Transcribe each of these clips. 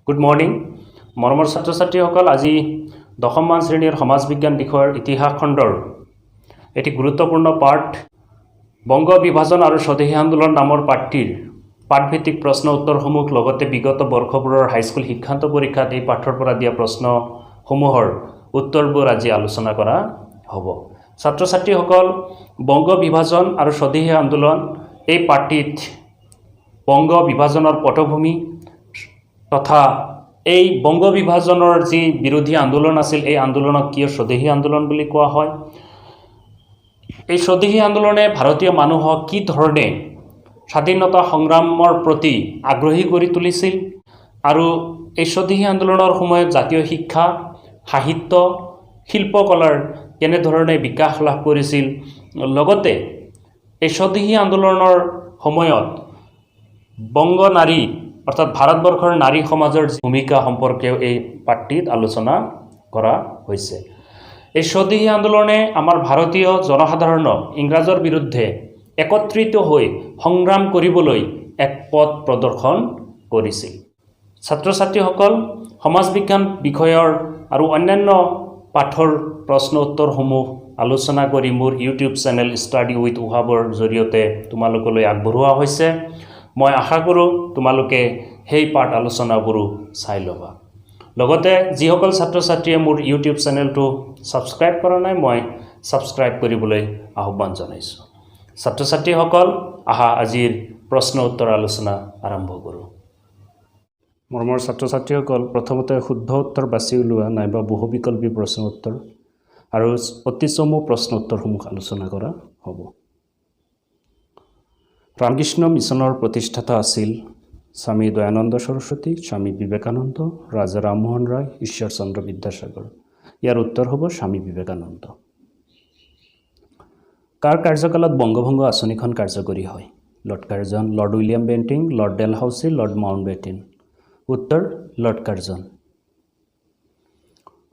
Good morning মৰমৰ ছাত্ৰ ছাত্ৰীসকল আজি দশমমান শ্ৰেণীৰ সমাজ বিজ্ঞান বিষয়ৰ ইতিহাস খণ্ডৰ এটি গুৰুত্বপূৰ্ণ পাঠ বংগ বিভাজন আৰু স্বদেশী আন্দোলন নামৰ পাঠটিৰ পাঠভিত্তিক প্ৰশ্ন উত্তৰসমূহ লগতে বিগত বৰ্ষবোৰৰ হাইস্কুল শিক্ষান্ত পৰীক্ষাত এই পাঠৰ পৰা দিয়া প্ৰশ্নসমূহৰ উত্তৰবোৰ আজি আলোচনা কৰা হ'ব। ছাত্ৰ ছাত্ৰীসকল বংগ বিভাজন আৰু স্বদেশী আন্দোলন এই পাঠটিত বংগ বিভাজনৰ পটভূমি তথা এই বংগ বিভাজনৰ যি বিৰোধী আন্দোলন আছিল এই আন্দোলনক কিয় স্বদেশী আন্দোলন বুলি কোৱা হয়, এই স্বদেশী আন্দোলনে ভাৰতীয় মানুহক কি ধৰণে স্বাধীনতা সংগ্ৰামৰ প্ৰতি আগ্ৰহী কৰি তুলিছিল আৰু এই স্বদেশী আন্দোলনৰ সময়ত জাতীয় শিক্ষা সাহিত্য শিল্পকলাৰ কেনেধৰণে বিকাশ লাভ কৰিছিল, লগতে এই স্বদেশী আন্দোলনৰ সময়ত বংগ নাৰী অৰ্থাৎ ভাৰতবৰ্ষৰ নাৰী সমাজৰ ভূমিকা সম্পৰ্কেও এই পাঠটিত আলোচনা কৰা হৈছে। এই স্বদেশী আন্দোলনে আমাৰ ভাৰতীয় জনসাধাৰণক ইংৰাজৰ বিৰুদ্ধে একত্ৰিত হৈ সংগ্ৰাম কৰিবলৈ এক পথ প্ৰদৰ্শন কৰিছিল। ছাত্ৰ ছাত্ৰীসকল সমাজ বিজ্ঞান বিষয়ৰ আৰু অন্যান্য পাঠৰ প্ৰশ্ন উত্তৰসমূহ আলোচনা কৰি মোৰ ইউটিউব চেনেল ষ্টাডি উইথ উহাবৰ জৰিয়তে তোমালোকলৈ আগবঢ়োৱা হৈছে। মই আশা কৰোঁ তোমালোকে সেই পাঠ আলোচনাবোৰো চাই ল'বা। লগতে যিসকল ছাত্ৰ ছাত্ৰীয়ে মোৰ ইউটিউব চেনেলটো ছাবস্ক্ৰাইব কৰা নাই মই ছাবস্ক্ৰাইব কৰিবলৈ আহ্বান জনাইছোঁ। ছাত্ৰ ছাত্ৰীসকল আহা আজিৰ প্ৰশ্ন উত্তৰ আলোচনা আৰম্ভ কৰোঁ। মৰমৰ ছাত্ৰ ছাত্ৰীসকল প্ৰথমতে শুদ্ধ উত্তৰ বাছি উলিওৱা নাইবা বহুবিকল্পী প্ৰশ্ন উত্তৰ আৰু অতি চমু প্ৰশ্ন উত্তৰসমূহ আলোচনা কৰা হ'ব। ৰামকৃষ্ণ মিছনৰ প্ৰতিষ্ঠাতা আছিল স্বামী দয়ানন্দ সৰস্বতী, স্বামী বিবেকানন্দ, ৰাজা ৰামমোহন ৰায়, ঈশ্বৰ চন্দ্ৰ বিদ্যাসাগৰ। ইয়াৰ উত্তৰ হ'ব স্বামী বিবেকানন্দ। কাৰ কাৰ্যকালত বংগভংগ আঁচনিখন কাৰ্যকৰী হয়? Lord Curzon, lord William Bentinck, lord Dalhousie, lord Mountbatten. উত্তৰ লৰ্ড কাৰ্জন।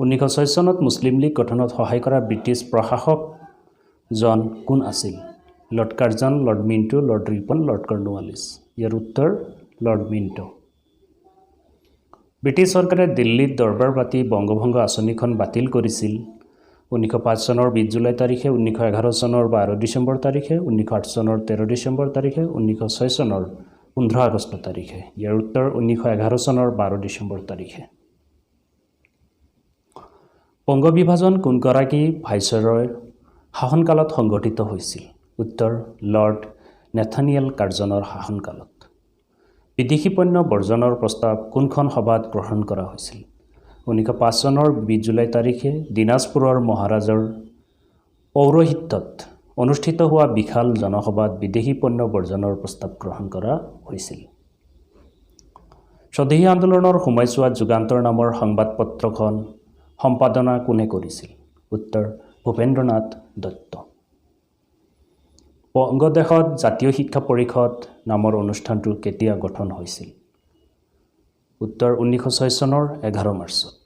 1906 চনত মুছলিম লীগ গঠনত সহায় কৰা ব্ৰিটিছ প্ৰশাসকজন কোন আছিল? Lord Curzon, Lord Minto, Lord Ripon, Lord Cornwallis. ইয়াৰ উত্তৰ লৰ্ড মিণ্টো। ব্ৰিটিছ চৰকাৰে দিল্লীত দৰবাৰ পাতি বংগভংগ আঁচনিখন বাতিল কৰিছিল 1905 চনৰ 20 জুলাই তাৰিখে, 1911 চনৰ 12 ডিচেম্বৰ তাৰিখে, 1908 চনৰ 13 ডিচেম্বৰ তাৰিখে, 1906 চনৰ 15 আগষ্ট তাৰিখে। ইয়াৰ উত্তৰ 1911 চনৰ 12 ডিচেম্বৰ তাৰিখে। বংগ বিভাজন কোনগৰাকী ভাইচৰয়ৰ শাসনকালত সংঘটিত হৈছিল? উত্তৰ লৰ্ড নেথানিয়েল কাৰ্জনৰ শাসনকালত। বিদেশী পণ্য বৰ্জনৰ প্ৰস্তাৱ কোনখন সভাত গ্ৰহণ কৰা হৈছিল? 1905 চনৰ 20 জুলাই তাৰিখে দিনাজপুৰৰ মহাৰাজৰ পৌৰোহিত্যত অনুষ্ঠিত হোৱা বিশাল জনসভাত বিদেশী পণ্য বৰ্জনৰ প্ৰস্তাৱ গ্ৰহণ কৰা হৈছিল। স্বদেশী আন্দোলনৰ সময়ছোৱাত যুগান্তৰ নামৰ সংবাদপত্ৰখন সম্পাদনা কোনে কৰিছিল? উত্তৰ ভূপেন্দ্ৰনাথ দত্ত। বংগদেশত জাতীয় শিক্ষা পৰিষদ নামৰ অনুষ্ঠানটো কেতিয়া গঠন হৈছিল? উত্তৰ 1906 চনৰ 11 মাৰ্চত।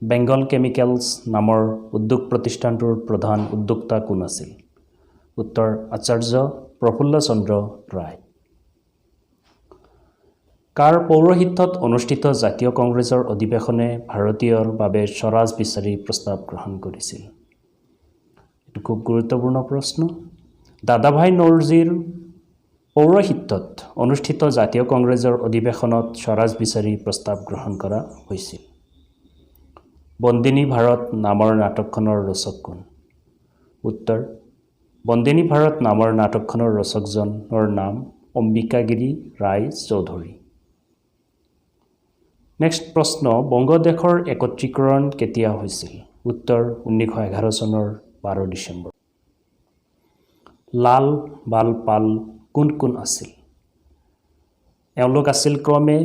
বেংগল কেমিকেলছ নামৰ উদ্যোগ প্ৰতিষ্ঠানটোৰ প্ৰধান উদ্যোক্তা কোন আছিল? উত্তৰ আচাৰ্য প্ৰফুল্ল চন্দ্ৰ ৰায়। কাৰ পৌৰোহিত্যত অনুষ্ঠিত জাতীয় কংগ্ৰেছৰ অধিৱেশনে ভাৰতীয়ৰ বাবে স্বৰাজ বিচাৰি প্ৰস্তাৱ গ্ৰহণ কৰিছিল? এইটো খুব গুৰুত্বপূৰ্ণ প্ৰশ্ন। দাদাভাই নৌৰোজীৰ পৌৰোহিত্যত অনুষ্ঠিত জাতীয় কংগ্ৰেছৰ অধিৱেশনত স্বৰাজ বিচাৰি প্ৰস্তাৱ গ্ৰহণ কৰা হৈছিল। বন্দিনী ভাৰত নামৰ নাটকখনৰ ৰচক কোন? উত্তৰ বন্দিনী ভাৰত নামৰ নাটকখনৰ ৰচকজনৰ নাম অম্বিকাগিৰি ৰায় চৌধুৰী। নেক্সট প্ৰশ্ন, বংগদেশৰ একত্ৰীকৰণ কেতিয়া হৈছিল? উত্তৰ 1911 চনৰ 12 ডিচেম্বৰ। লাল বাল পাল কোন কোন আছিল? এওঁলোক আছিল ক্ৰমে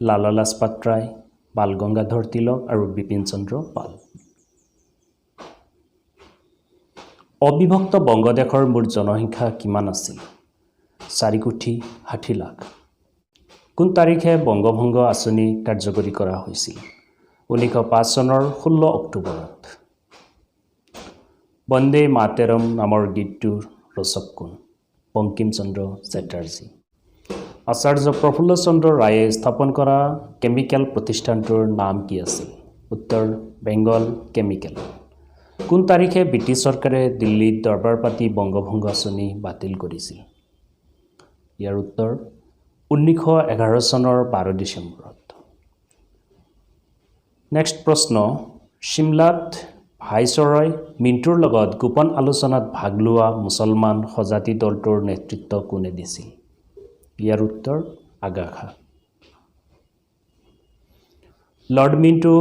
লালা লাজপত ৰায়, বাল গংগাধৰ তিলক আৰু বিপিন চন্দ্ৰ পাল। অবিভক্ত বংগদেশৰ মুঠ জনসংখ্যা কিমান আছিল? 4 কোটি 60 লাখ। কোন তাৰিখে বংগভংগ আঁচনি কাৰ্যকৰী কৰা হৈছিল? 1905 চনৰ 16 অক্টোবৰত। বন্দে মাতৰম নামৰ গীতটোৰ ৰচক কোন? বংকিম চন্দ্ৰ চেটাৰ্জী। আচাৰ্য প্ৰফুল্ল চন্দ্ৰ ৰায়ে স্থাপন কৰা কেমিকেল প্ৰতিষ্ঠানটোৰ নাম কি আছিল? উত্তৰ বেংগল কেমিকেল। কোন তাৰিখে ব্ৰিটিছ চৰকাৰে দিল্লীত দৰবাৰ পাতি বংগভংগ আঁচনি বাতিল কৰিছিল? ইয়াৰ উত্তৰ 1911 চনৰ 12 ডিচেম্বৰত। নেক্সট প্ৰশ্ন, চিমলাত ভাইচৰয় মিণ্টুৰ লগত গোপন আলোচনাত ভাগ লোৱা মুছলমান সজাতি দলটোৰ নেতৃত্ব কোনে দিছিল? ইয়াৰ উত্তৰ আগা খাঁ। লৰ্ড মিণ্টু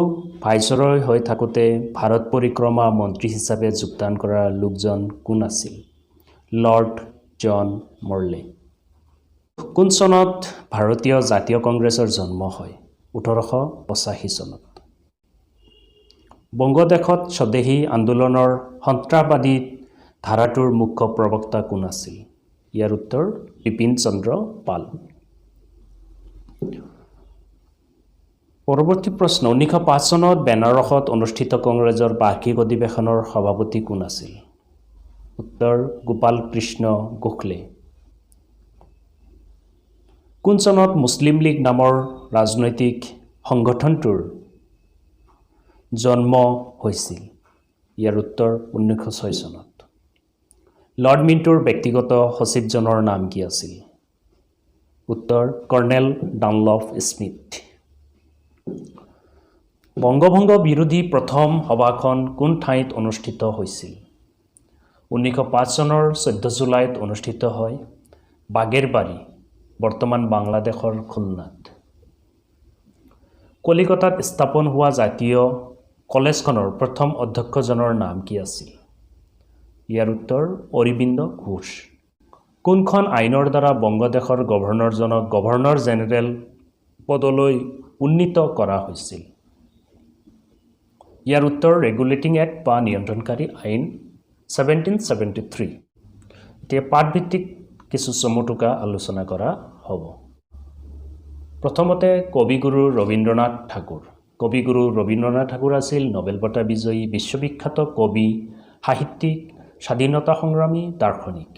ভাইচৰয় হৈ থাকোঁতে ভাৰত পৰিক্ৰমা মন্ত্ৰী হিচাপে যোগদান কৰা লোকজন কোন আছিল? লৰ্ড জন মৰলে। কোন চনত ভাৰতীয় জাতীয় কংগ্ৰেছৰ জন্ম হয়? 1885 চনত। বংগদেশত স্বদেশী আন্দোলনৰ সন্ত্ৰাসবাদী ধাৰাটোৰ মুখ্য প্ৰবক্তা কোন আছিল? ইয়াৰ উত্তৰ বিপিন চন্দ্ৰ পাল। পৰৱৰ্তী প্ৰশ্ন, 1905 চনত বেনাৰসত অনুষ্ঠিত কংগ্ৰেছৰ বাৰ্ষিক অধিৱেশনৰ সভাপতি কোন আছিল? উত্তৰ গোপাল কৃষ্ণ গোখলে। কোন চনত মুছলিম লীগ নামৰ ৰাজনৈতিক সংগঠনটোৰ জন্ম হৈছিল? ইয়াৰ উত্তৰ 1906 চনত। লৰ্ড মিণ্টুৰ ব্যক্তিগত সচিবজনৰ নাম কি আছিল? উত্তৰ কৰ্ণেল ডানলপ স্মিথ। বংগভংগ বিৰোধী প্ৰথম সভাখন কোন ঠাইত অনুষ্ঠিত হৈছিল? 1905 চনৰ 14 জুলাইত অনুষ্ঠিত হয় বাগেৰবাৰী, বৰ্তমান বাংলাদেশৰ খুলনাত। কলিকতাত স্থাপন হোৱা জাতীয় কলেজখনৰ প্ৰথম অধ্যক্ষজনৰ নাম কি আছিল? ইয়াৰ উত্তৰ অৰবিন্দ ঘোষ। কোনখন আইনৰ দ্বাৰা বংগদেশৰ গভৰ্ণৰজনক গভৰ্ণৰ জেনেৰেল পদলৈ উন্নীত কৰা হৈছিল? ইয়াৰ উত্তৰ ৰেগুলেটিং এক্ট বা নিয়ন্ত্ৰণকাৰী আইন 1773। এতিয়া পাঠভিত্তিক কিছু চমুটোকা আলোচনা কৰা হ'ব। প্ৰথমতে কবিগুৰু ৰবীন্দ্ৰনাথ ঠাকুৰ। কবিগুৰু ৰবীন্দ্ৰনাথ ঠাকুৰ আছিল নোবেল বঁটা বিজয়ী বিশ্ববিখ্যাত কবি, সাহিত্যিক, স্বাধীনতা সংগ্ৰামী, দাৰ্শনিক।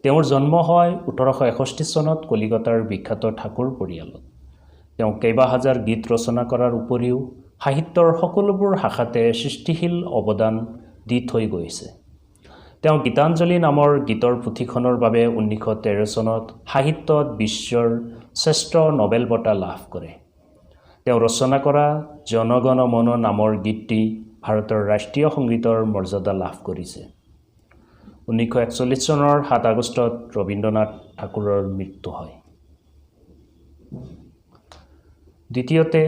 তেওঁৰ জন্ম হয় 1861 চনত কলিকতাৰ বিখ্যাত ঠাকুৰ পৰিয়ালত। তেওঁ কেইবা হাজাৰ গীত ৰচনা কৰাৰ উপৰিও সাহিত্যৰ সকলোবোৰ শাখাতে সৃষ্টিশীল অৱদান দি থৈ গৈছে। তেওঁ গীতাঞ্জলি নামৰ গীতৰ পুথিখনৰ বাবে 1913 চনত সাহিত্যত বিশ্বৰ শ্ৰেষ্ঠ নোবেল বঁটা লাভ কৰে। তেওঁ ৰচনা কৰা জন গণ মন নামৰ গীতটি ভাৰতৰ ৰাষ্ট্ৰীয় সংগীতৰ মৰ্যাদা লাভ কৰিছে। 1941 চনৰ 7 আগষ্টত ৰবীন্দ্ৰনাথ ঠাকুৰৰ মৃত্যু হয়। দ্বিতীয়তে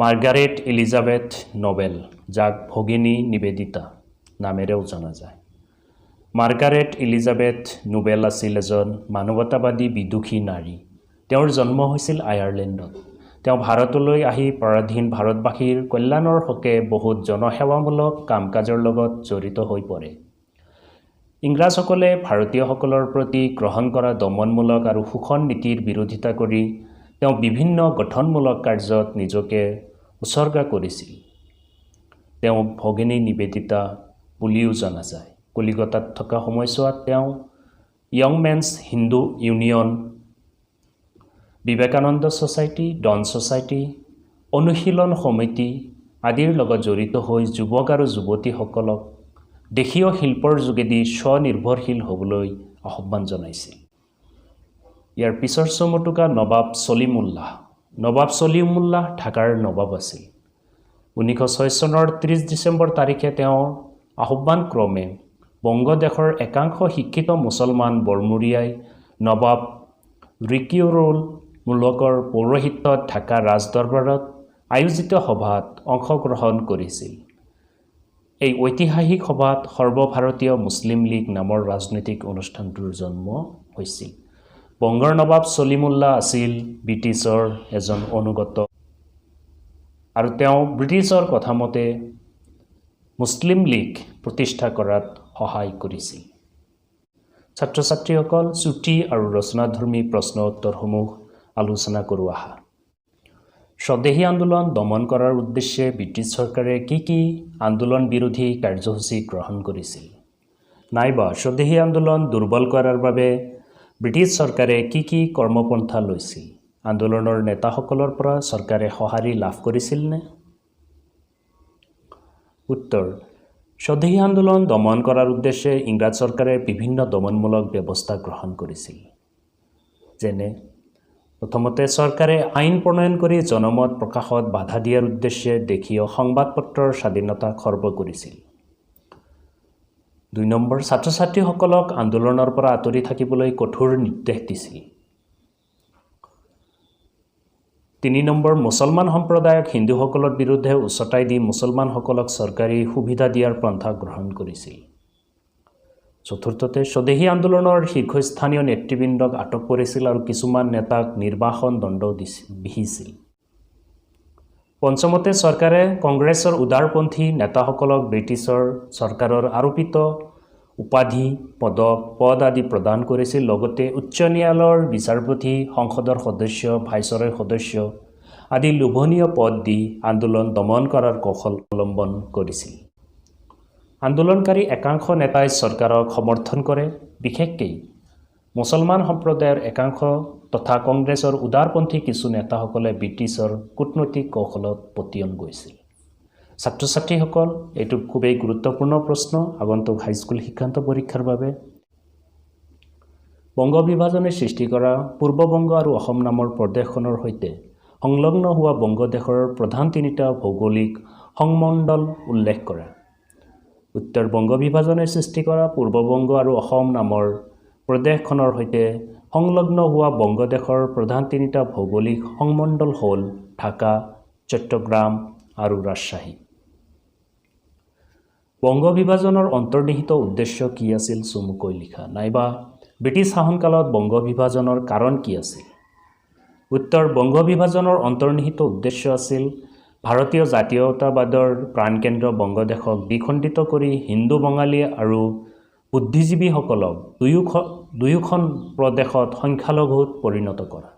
মাৰ্গাৰেট এলিজাবেথ নোবেল, যাক ভগিনী নিবেদিতা নামেৰেও জনা যায়। মাৰ্গাৰেট এলিজাবেথ নোবেল আছিল এজন মানৱতাবাদী বিদুষী নাৰী। তেওঁৰ জন্ম হৈছিল আয়াৰলেণ্ডত। তেওঁ ভাৰতলৈ আহি পৰাধীন ভাৰতবাসীৰ কল্যাণৰ হকে বহুত জনসেৱামূলক কাম কাজৰ লগত জড়িত হৈ পৰে। ইংৰাজসকলে ভাৰতীয়সকলৰ প্ৰতি গ্ৰহণ কৰা দমনমূলক আৰু শোষণ নীতিৰ বিৰোধিতা কৰি তেওঁ বিভিন্ন গঠনমূলক কাৰ্যত নিজকে উৎসৰ্গা কৰিছিল। তেওঁ ভগিনী নিবেদিতা বুলিও জনা যায়। কলিকতাত থকা সময়ছোৱাত তেওঁ young men's Hindu union, Vivekananda society, Dawn society, Anushilan Samiti আদিৰ লগত জড়িত হৈ যুৱক আৰু যুৱতীসকলক দেশীয় শিল্পৰ যোগেদি স্বনিৰ্ভৰশীল হ'বলৈ আহ্বান জনাইছিল। ইয়াৰ পিছৰ চমুটোকা নবাব ছলিমুল্লাহ। নবাব ছলিমুল্লাহ ঢাকাৰ নবাব আছিল। 1906 চনৰ 30 ডিচেম্বৰ তাৰিখে তেওঁৰ আহ্বানক্ৰমে বংগদেশৰ একাংশ শিক্ষিত মুছলমান বৰমূৰীয়াই নবাব ৰিকিউৰুল মুলকৰ পৌৰোহিত্যত ঢাকা ৰাজদৰবাৰত আয়োজিত সভাত অংশগ্ৰহণ কৰিছিল। এই ঐতিহাসিক সভাত সৰ্বভাৰতীয় মুছলিম লীগ নামৰ ৰাজনৈতিক অনুষ্ঠানটোৰ জন্ম হৈছিল। বংগৰ নবাব ছলিমুল্লাহ আছিল ব্ৰিটিছৰ এজন অনুগত আৰু তেওঁ ব্ৰিটিছৰ কথামতে মুছলিম লীগ প্ৰতিষ্ঠা কৰাত সহায় কৰিছিল। ছাত্ৰ ছাত্ৰীসকল, চুটি আৰু ৰচনাধৰ্মী প্ৰশ্ন উত্তৰসমূহ আলোচনা কৰোঁ আহা। স্বদেশী আন্দোলন দমন কৰাৰ উদ্দেশ্যে ব্ৰিটিছ চৰকাৰে কি আন্দোলন বিৰোধী কাৰ্যসূচী গ্ৰহণ কৰিছিল? নাইবা স্বদেশী আন্দোলন দুৰ্বল কৰাৰ বাবে ব্ৰিটিছ চৰকাৰে কি কৰ্মপন্থা লৈছিল? আন্দোলনৰ নেতাসকলৰ পৰা চৰকাৰে সঁহাৰি লাভ কৰিছিলনে? উত্তৰ: স্বদেশী আন্দোলন দমন কৰাৰ উদ্দেশ্যে ইংৰাজ চৰকাৰে বিভিন্ন দমনমূলক ব্যৱস্থা গ্ৰহণ কৰিছিল। যেনে প্ৰথমতে চৰকাৰে আইন প্ৰণয়ন কৰি জনমত প্ৰকাশত বাধা দিয়াৰ উদ্দেশ্যে দেশীয় সংবাদপত্ৰৰ স্বাধীনতা খৰ্ব কৰিছিল। ২ নম্বৰ, ছাত্ৰ ছাত্ৰীসকলক আন্দোলনৰ পৰা আঁতৰি থাকিবলৈ কঠোৰ নিৰ্দেশ দিছিল। ৩ নম্বৰ, মুছলমান সম্প্ৰদায়ক হিন্দুসকলৰ বিৰুদ্ধে উচতাই দি মুছলমানসকলক চৰকাৰী সুবিধা দিয়াৰ পন্থা গ্ৰহণ কৰিছিল। চতুৰ্থতে, স্বদেশী আন্দোলনৰ শীৰ্ষস্থানীয় নেতৃবৃন্দক আটক কৰিছিল আৰু কিছুমান নেতাক নিৰ্বাসন দণ্ড বিহিছিল। পঞ্চমতে, চৰকাৰে কংগ্ৰেছৰ উদাৰপন্থী নেতাসকলক ব্ৰিটিছৰ চৰকাৰৰ আৰোপিত উপাধি, পদ আদি প্ৰদান কৰিছিল। লগতে উচ্চ ন্যায়ালয়ৰ বিচাৰপতি, সংসদৰ সদস্য, ভাইচৰয়ৰ সদস্য আদি লোভনীয় পদ দি আন্দোলন দমন কৰাৰ কৌশল অৱলম্বন কৰিছিল। আন্দোলনকাৰী একাংশ নেতাই চৰকাৰক সমৰ্থন কৰে। বিশেষকৈ মুছলমান সম্প্ৰদায়ৰ একাংশ তথা কংগ্ৰেছৰ উদাৰপন্থী কিছু নেতাসকলে ব্ৰিটিছৰ কূটনৈতিক কৌশলত পতিয়ন গৈছিল। ছাত্ৰ ছাত্ৰীসকল, এইটো খুবেই গুৰুত্বপূৰ্ণ প্ৰশ্ন আগন্তুক হাইস্কুল শিক্ষান্ত পৰীক্ষাৰ বাবে। বংগ বিভাজনে সৃষ্টি কৰা পূৰ্ববংগ আৰু অসম নামৰ প্ৰদেশখনৰ সৈতে সংলগ্ন হোৱা বংগদেশৰ প্ৰধান 3টা ভৌগোলিক সংমণ্ডল উল্লেখ কৰা। উত্তৰ: বংগ বিভাজনে সৃষ্টি কৰা পূৰ্ববংগ আৰু অসম নামৰ প্ৰদেশখনৰ সৈতে সংলগ্ন হোৱা বংগদেশৰ প্ৰধান 3টা ভৌগোলিক সংমণ্ডল হ'ল ঢাকা, চট্টগ্ৰাম আৰু ৰাজশ্বাহী। বংগ বিভাজনৰ অন্তৰ্নিহিত উদ্দেশ্য কি আছিল? চমুকৈ লিখা। নাইবা ব্ৰিটিছ শাসনকালত বংগ বিভাজনৰ কাৰণ কি আছিল? উত্তৰ: বংগ বিভাজনৰ অন্তৰ্নিহিত উদ্দেশ্য আছিল ভাৰতীয় জাতীয়তাবাদৰ প্ৰাণকেন্দ্ৰ বংগদেশক দ্বিখণ্ডিত কৰি হিন্দু বঙালী আৰু বুদ্ধিজীৱীসকলক দুয়োখন প্ৰদেশত সংখ্যালঘুত পৰিণত কৰা।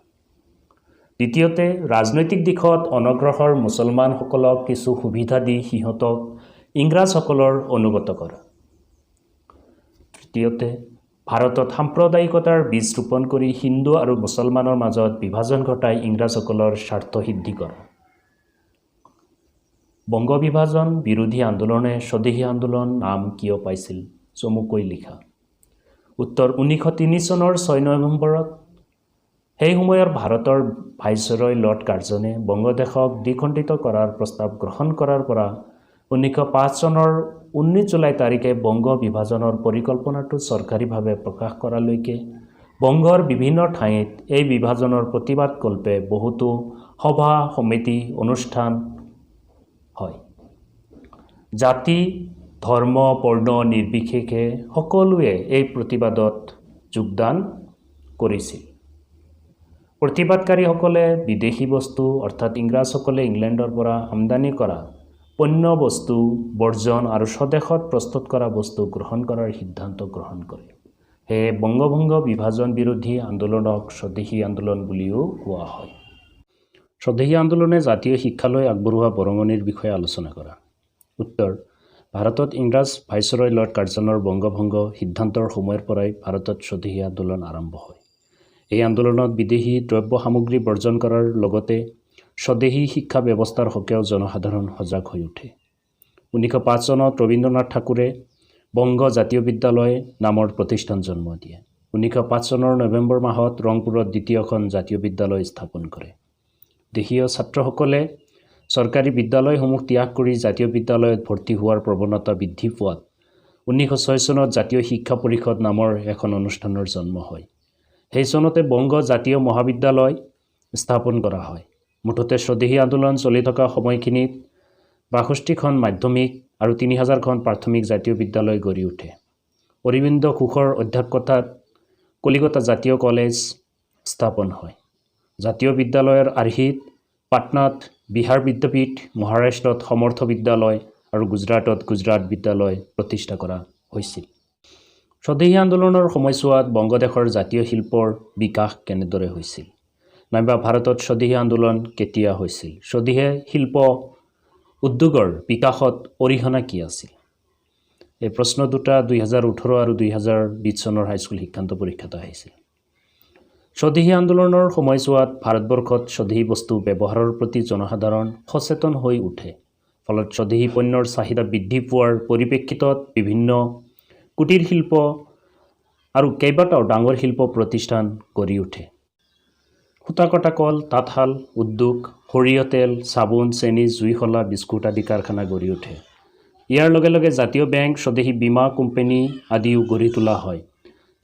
দ্বিতীয়তে, ৰাজনৈতিক দিশত অনগ্ৰসৰ মুছলমানসকলক কিছু সুবিধা দি সিহঁতক ইংৰাজসকলৰ অনুগত কৰা। তৃতীয়তে, ভাৰতত সাম্প্ৰদায়িকতাৰ বীজ ৰোপণ কৰি হিন্দু আৰু মুছলমানৰ মাজত বিভাজন ঘটাই ইংৰাজসকলৰ স্বাৰ্থ সিদ্ধি কৰা। বংগ বিভাজন বিৰোধী আন্দোলনে স্বদেশী আন্দোলন নাম কিয় পাইছিল? চমুকৈ লিখা। উত্তৰ: 1903 চনৰ 6 নৱেম্বৰত সেই সময়ৰ ভাৰতৰ ভাইচৰয় লৰ্ড কাৰ্জনে বংগদেশক দ্বিখণ্ডিত কৰাৰ প্ৰস্তাৱ গ্ৰহণ কৰাৰ পৰা 1905 চনৰ 19 জুলাই তাৰিখে বংগ বিভাজনৰ পৰিকল্পনাটো চৰকাৰীভাৱে প্ৰকাশ কৰালৈকে বংগৰ বিভিন্ন ঠাইত এই বিভাজনৰ প্ৰতিবাদকল্পে বহুতো সভা সমিতি অনুষ্ঠান হয়। জাতি, ধৰ্ম, বৰ্ণ নিৰ্বিশেষে সকলোৱে এই প্ৰতিবাদত যোগদান কৰিছিল। প্ৰতিবাদকাৰীসকলে বিদেশী বস্তু অৰ্থাৎ ইংৰাজসকলে ইংলেণ্ডৰ পৰা আমদানি কৰা পণ্য বস্তু বৰ্জন আৰু স্বদেশত প্ৰস্তুত কৰা বস্তু গ্ৰহণ কৰাৰ সিদ্ধান্ত গ্ৰহণ কৰে। সেয়ে বংগভংগ বিভাজন বিৰোধী আন্দোলনক স্বদেশী আন্দোলন বুলিও কোৱা হয়। স্বদেশী আন্দোলনে জাতীয় শিক্ষালৈ আগবঢ়োৱা বৰঙণিৰ বিষয়ে আলোচনা কৰা। উত্তৰ: ভাৰতত ইংৰাজ ভাইচৰয় লৰ্ড কাৰ্জনৰ বংগভংগ সিদ্ধান্তৰ সময়ৰ পৰাই ভাৰতত স্বদেশী আন্দোলন আৰম্ভ হয়। এই আন্দোলনত বিদেশী দ্ৰব্য সামগ্ৰী বৰ্জন কৰাৰ লগতে স্বদেশী শিক্ষা ব্যৱস্থাৰ হকেও জনসাধাৰণ সজাগ হৈ উঠে। 1905 চনত ৰবীন্দ্ৰনাথ ঠাকুৰে বংগ জাতীয় বিদ্যালয় নামৰ প্ৰতিষ্ঠান জন্ম দিয়ে। 1905 চনৰ নৱেম্বৰ মাহত ৰংপুৰত দ্বিতীয়খন জাতীয় বিদ্যালয় স্থাপন কৰে। দেশীয় ছাত্ৰসকলে চৰকাৰী বিদ্যালয়সমূহ ত্যাগ কৰি জাতীয় বিদ্যালয়ত ভৰ্তি হোৱাৰ প্ৰৱণতা বৃদ্ধি পোৱাত 1906 চনত জাতীয় শিক্ষা পৰিষদ নামৰ এখন অনুষ্ঠানৰ জন্ম হয়। সেই চনতে বংগ জাতীয় মহাবিদ্যালয় স্থাপন কৰা হয়। মুঠতে স্বদেশী আন্দোলন চলি থকা সময়খিনিত ৬২খন মাধ্যমিক আৰু ৩০০০খন প্ৰাথমিক জাতীয় বিদ্যালয় গঢ়ি উঠে। অৰবিন্দ ঘোষৰ অধ্যক্ষতাত কলিকতা জাতীয় কলেজ স্থাপন হয়। জাতীয় বিদ্যালয়ৰ আৰ্হিত পাটনাত বিহাৰ বিদ্যাপীঠ, মহাৰাষ্ট্ৰত সমৰ্থ বিদ্যালয় আৰু গুজৰাটত গুজৰাট বিদ্যালয় প্ৰতিষ্ঠা কৰা হৈছিল। স্বদেশী আন্দোলনৰ সময়ছোৱাত বংগদেশৰ জাতীয় শিল্পৰ বিকাশ কেনেদৰে হৈছিল? নাইবা ভাৰতত স্বদেশী আন্দোলন কেতিয়া হৈছিল? স্বদেশী শিল্প উদ্যোগৰ বিকাশত অৰিহণা কি আছিল? এই প্ৰশ্ন দুটা 2018 আৰু 2020 চনৰ হাইস্কুল শিক্ষান্ত পৰীক্ষাত আহিছিল। স্বদেশী আন্দোলনৰ সময়ছোৱাত ভাৰতবৰ্ষত স্বদেশী বস্তু ব্যৱহাৰৰ প্ৰতি জনসাধাৰণ সচেতন হৈ উঠে। ফলত স্বদেশী পণ্যৰ চাহিদা বৃদ্ধি পোৱাৰ পৰিপ্ৰেক্ষিতত বিভিন্ন কুটিৰ শিল্প আৰু কেইবাটাও ডাঙৰ শিল্প প্ৰতিষ্ঠান গঢ়ি উঠে। সূতা কটা কল, তাঁতশাল উদ্যোগ, সৰিয়হ তেল, চাবোন, চেনি, জুইশলা, বিস্কুট আদি কাৰখানা গঢ়ি উঠে। ইয়াৰ লগে লগে জাতীয় বেংক, স্বদেশী বীমা কোম্পানী আদিও গঢ়ি তোলা হয়।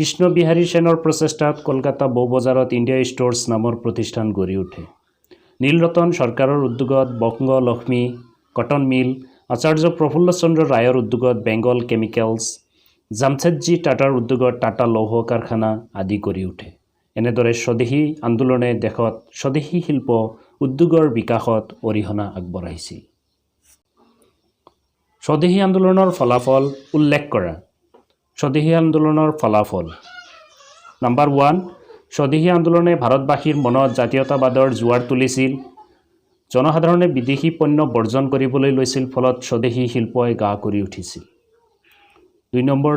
কৃষ্ণ বিহাৰী সেনৰ প্ৰচেষ্টাত কলকাতা বৌবজাৰত ইণ্ডিয়া ষ্ট'ৰ্ছ নামৰ প্ৰতিষ্ঠান গঢ়ি উঠে। নীলৰতন চৰকাৰৰ উদ্যোগত বংগ লক্ষ্মী কটন মিল, আচাৰ্য প্ৰফুল্ল চন্দ্ৰ ৰায়ৰ উদ্যোগত বেংগল কেমিকেলছ, জামছেদজী টাটাৰ উদ্যোগত টাটা লৌহ কাৰখানা আদি গঢ়ি উঠে। এনেদৰে স্বদেশী আন্দোলনে দেশত স্বদেশী শিল্প উদ্যোগৰ বিকাশত অৰিহণা আগবঢ়াইছিল। স্বদেশী আন্দোলনৰ ফলাফল উল্লেখ কৰা। স্বদেশী আন্দোলনৰ ফলাফল: নাম্বাৰ 1, স্বদেশী আন্দোলনে ভাৰতবাসীৰ মনত জাতীয়তাবাদৰ জোৱাৰ তুলিছিল। জনসাধাৰণে বিদেশী পণ্য বৰ্জন কৰিবলৈ লৈছিল, ফলত স্বদেশী শিল্পই গা কৰি উঠিছিল। 2 নম্বৰ,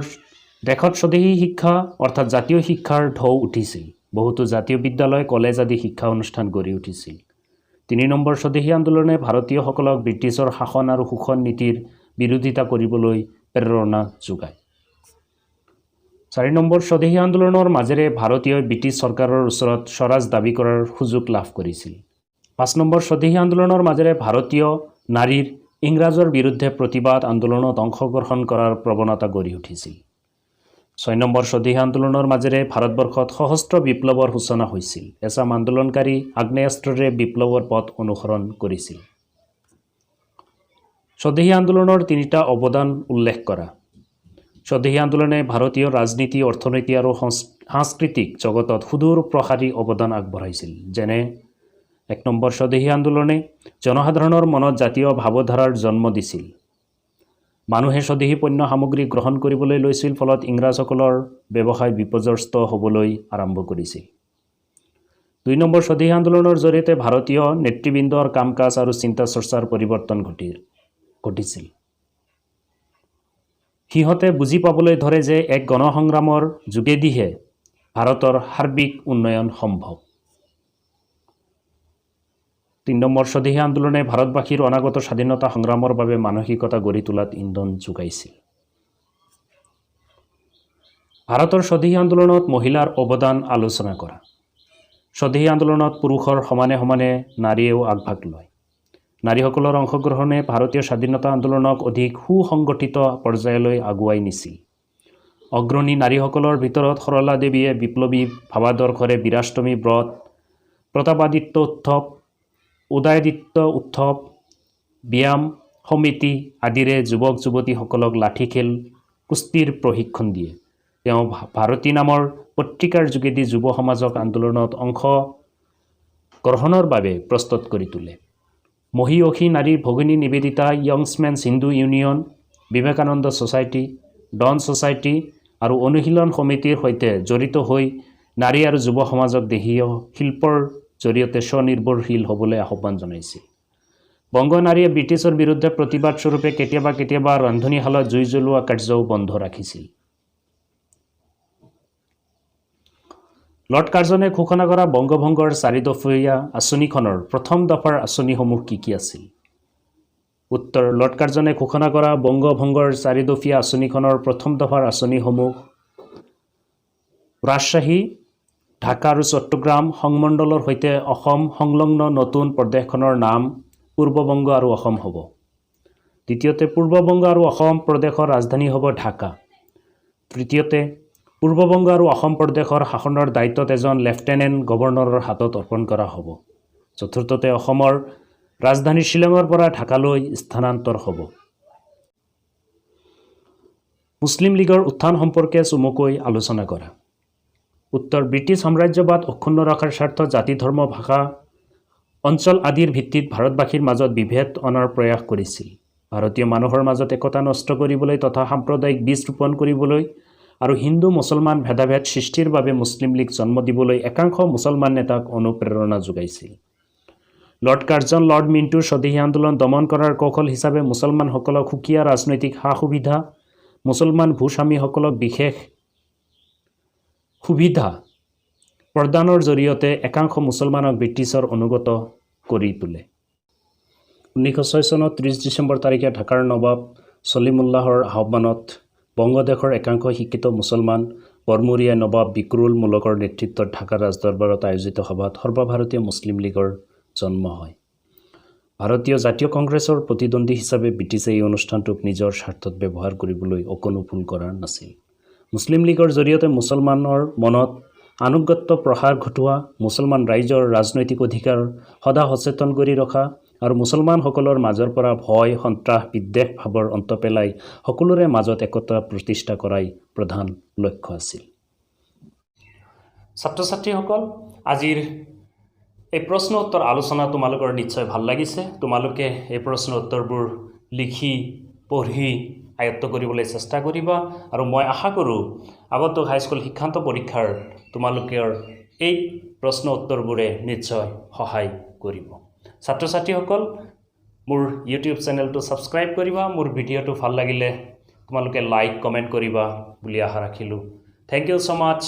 দেশত স্বদেশী শিক্ষা অৰ্থাৎ জাতীয় শিক্ষাৰ ঢৌ উঠিছিল। বহুতো জাতীয় বিদ্যালয়, কলেজ আদি শিক্ষা অনুষ্ঠান গঢ়ি উঠিছিল। 3 নম্বৰ, স্বদেশী আন্দোলনে ভাৰতীয়সকলক ব্ৰিটিছৰ শাসন আৰু শোষণ নীতিৰ বিৰোধিতা কৰিবলৈ প্ৰেৰণা যোগায়। 4 নম্বৰ, স্বদেশী আন্দোলনৰ মাজেৰে ভাৰতীয় ব্ৰিটিছ চৰকাৰৰ ওচৰত স্বৰাজ দাবী কৰাৰ সুযোগ লাভ কৰিছিল। 5 নম্বৰ, স্বদেশী আন্দোলনৰ মাজেৰে ভাৰতীয় নাৰীৰ ইংৰাজৰ বিৰুদ্ধে প্ৰতিবাদ আন্দোলনত অংশগ্ৰহণ কৰাৰ প্ৰৱণতা গঢ়ি উঠিছিল। 6 নম্বৰ, স্বদেশী আন্দোলনৰ মাজেৰে ভাৰতবৰ্ষত সশস্ত্ৰ বিপ্লৱৰ সূচনা হৈছিল। এচাম আন্দোলনকাৰী আগ্নেয়াস্ত্ৰৰে বিপ্লৱৰ পথ অনুসৰণ কৰিছিল। স্বদেশী আন্দোলনৰ 3টা অৱদান উল্লেখ কৰা। স্বদেশী আন্দোলনে ভাৰতীয় ৰাজনীতি, অৰ্থনীতি আৰু সাংস্কৃতিক জগতত সুদূৰ প্ৰসাৰী অৱদান আগবঢ়াইছিল। যেনে 1 নম্বৰ, স্বদেশী আন্দোলনে জনসাধাৰণৰ মনত জাতীয় ভাৱধাৰাৰ জন্ম দিছিল। মানুহে স্বদেশী পণ্য সামগ্ৰী গ্ৰহণ কৰিবলৈ লৈছিল, ফলত ইংৰাজসকলৰ ব্যৱসায় বিপৰ্যস্ত হ'বলৈ আৰম্ভ কৰিছিল। 2 নম্বৰ, স্বদেশী আন্দোলনৰ জৰিয়তে ভাৰতীয় নেতৃবৃন্দৰ কাম কাজ আৰু চিন্তা চৰ্চাৰ পৰিৱৰ্তন ঘটিছিল। সিহঁতে বুজি পাবলৈ ধৰে যে এক গণসংগ্ৰামৰ যোগেদিহে ভাৰতৰ সাৰ্বিক উন্নয়ন সম্ভৱ। 3 নম্বৰ, স্বদেশী আন্দোলনে ভাৰতবাসীৰ অনাগত স্বাধীনতা সংগ্ৰামৰ বাবে মানসিকতা গঢ়ি তোলাত ইন্ধন যোগাইছিল। ভাৰতৰ স্বদেশী আন্দোলনত মহিলাৰ অৱদান আলোচনা কৰা। স্বদেশী আন্দোলনত পুৰুষৰ সমানে সমানে নাৰীয়েও আগভাগ লয়। নাৰীসকলৰ অংশগ্ৰহণে ভাৰতীয় স্বাধীনতা আন্দোলনক অধিক সুসংগঠিত পৰ্যায়লৈ আগুৱাই নিছিল। অগ্ৰণী নাৰীসকলৰ ভিতৰত সৰলা দেৱীয়ে বিপ্লৱী ভাৱাদৰ্শৰে বীৰাষ্টমী ব্ৰত, প্ৰতাপাদিত্য উৎসৱ, উদয়াদিত্য উৎসৱ, ব্যায়াম সমিতি আদিৰে যুৱক যুৱতীসকলক লাঠি খেল, কুস্তিৰ প্ৰশিক্ষণ দিয়ে। তেওঁ ভাৰতী নামৰ পত্ৰিকাৰ যোগেদি যুৱ সমাজক আন্দোলনত অংশগ্ৰহণৰ বাবে প্ৰস্তুত কৰি তোলে। মহীয়সী নাৰী ভগিনী Nivedita, Young Men's Hindu union, Vivekananda society, Dawn Society আৰু অনুশীলন সমিতিৰ সৈতে জড়িত হৈ নাৰী আৰু যুৱ সমাজক দেশীয় শিল্পৰ জৰিয়তে স্বনিৰ্ভৰশীল হ'বলৈ আহ্বান জনাইছিল। বংগ নাৰীয়ে ব্ৰিটিছৰ বিৰুদ্ধে প্ৰতিবাদ স্বৰূপে কেতিয়াবা ৰান্ধনীশালত জুই জ্বলোৱা কাৰ্যও বন্ধ ৰাখিছিল। লৰ্ড কাৰ্জনে ঘোষণা কৰা বংগভংগৰ 4 দফীয়া আঁচনিখনৰ প্ৰথম দফাৰ আঁচনিসমূহ কি কি আছিল? উত্তৰ: লৰ্ড কাৰ্জনে ঘোষণা কৰা বংগভংগৰ 4 দফীয়া আঁচনিখনৰ প্ৰথম দফাৰ আঁচনিসমূহ ৰাজশ্বাহী, ঢাকা আৰু চট্টগ্ৰাম সংমণ্ডলৰ সৈতে অসম সংলগ্ন নতুন প্ৰদেশখনৰ নাম পূৰ্ববংগ আৰু অসম হ'ব। দ্বিতীয়তে, পূৰ্ববংগ আৰু অসম প্ৰদেশৰ ৰাজধানী হ'ব ঢাকা। তৃতীয়তে, পূৰ্ববংগ আৰু অসম প্ৰদেশৰ শাসনৰ দায়িত্বত এজন লেফটেনেণ্ট গভৰ্ণৰৰ হাতত অৰ্পণ কৰা হ'ব। চতুৰ্থতে, অসমৰ ৰাজধানী শ্বিলঙৰ পৰা ঢাকালৈ স্থানান্তৰ হ'ব। মুছলিম লীগৰ উত্থান সম্পৰ্কে চমুকৈ আলোচনা কৰা। উত্তৰ: ব্ৰিটিছ সাম্ৰাজ্যবাদ অক্ষুণ্ণ ৰখাৰ স্বাৰ্থত জাতি, ধৰ্ম, ভাষা, অঞ্চল আদিৰ ভিত্তিত ভাৰতবাসীৰ মাজত বিভেদ অনাৰ প্ৰয়াস কৰিছিল। ভাৰতীয় মানুহৰ মাজত একতা নষ্ট কৰিবলৈ তথা সাম্প্ৰদায়িক বীজ ৰোপণ কৰিবলৈ আৰু হিন্দু মুছলমান ভেদাভেদ সৃষ্টিৰ বাবে মুছলিম লীগ জন্ম দিবলৈ একাংশ মুছলমান নেতাক অনুপ্ৰেৰণা যোগাইছিল। লৰ্ড কাৰ্জন লৰ্ড মিণ্টুৰ স্বদেশী আন্দোলন দমন কৰাৰ কৌশল হিচাপে মুছলমানসকলক সুকীয়া ৰাজনৈতিক সা সুবিধা, মুছলমান ভূস্বামীসকলক বিশেষ সুবিধা প্ৰদানৰ জৰিয়তে একাংশ মুছলমানক ব্ৰিটিছৰ অনুগত কৰি তোলে। 1906 চনত 30 ডিচেম্বৰ তাৰিখে ঢাকাৰ নবাব ছলিমুল্লাহৰ আহ্বানত বংগদেশৰ একাংশ শিক্ষিত মুছলমান বৰমূৰীয়া নবাব বিক্ৰুল মুলকৰ নেতৃত্বত ঢাকাৰ ৰাজদৰবাৰত আয়োজিত সভাত সৰ্বভাৰতীয় মুছলিম লীগৰ জন্ম হয়। ভাৰতীয় জাতীয় কংগ্ৰেছৰ প্ৰতিদ্বন্দ্বী হিচাপে ব্ৰিটিছে এই অনুষ্ঠানটোক নিজৰ স্বাৰ্থত ব্যৱহাৰ কৰিবলৈ অকণো ভুল কৰা নাছিল। মুছলিম লীগৰ জৰিয়তে মুছলমানৰ মনত আনুগত্য প্ৰসাৰ ঘটোৱা, মুছলমান ৰাইজৰ ৰাজনৈতিক অধিকাৰ সদা সচেতন কৰি ৰখা আৰু মুছলমানসকলৰ মাজৰ পৰা ভয়, সন্ত্ৰাস, বিদ্বেষ ভাৱৰ অন্ত পেলাই সকলোৰে মাজত একতা প্ৰতিষ্ঠা কৰাই প্ৰধান লক্ষ্য আছিল। ছাত্ৰ ছাত্ৰীসকল, আজিৰ এই প্ৰশ্ন উত্তৰ আলোচনা তোমালোকৰ নিশ্চয় ভাল লাগিছে। তোমালোকে এই প্ৰশ্ন উত্তৰবোৰ লিখি পঢ়ি আয়ত্ত কৰিবলৈ চেষ্টা কৰিবা আৰু মই আশা কৰোঁ আগন্তুক হাইস্কুল শিক্ষান্ত পৰীক্ষাৰ তোমালোকৰ এই প্ৰশ্ন উত্তৰবোৰে নিশ্চয় সহায় কৰিব। ছাত্ৰ ছাত্ৰীসকল, মোৰ ইউটিউব চেনেলটো ছাবস্ক্ৰাইব কৰিবা। মোৰ ভিডিঅ'টো ভাল লাগিলে তোমালোকে লাইক কমেণ্ট কৰিবা বুলি আশা ৰাখিলোঁ। Thank you so' much.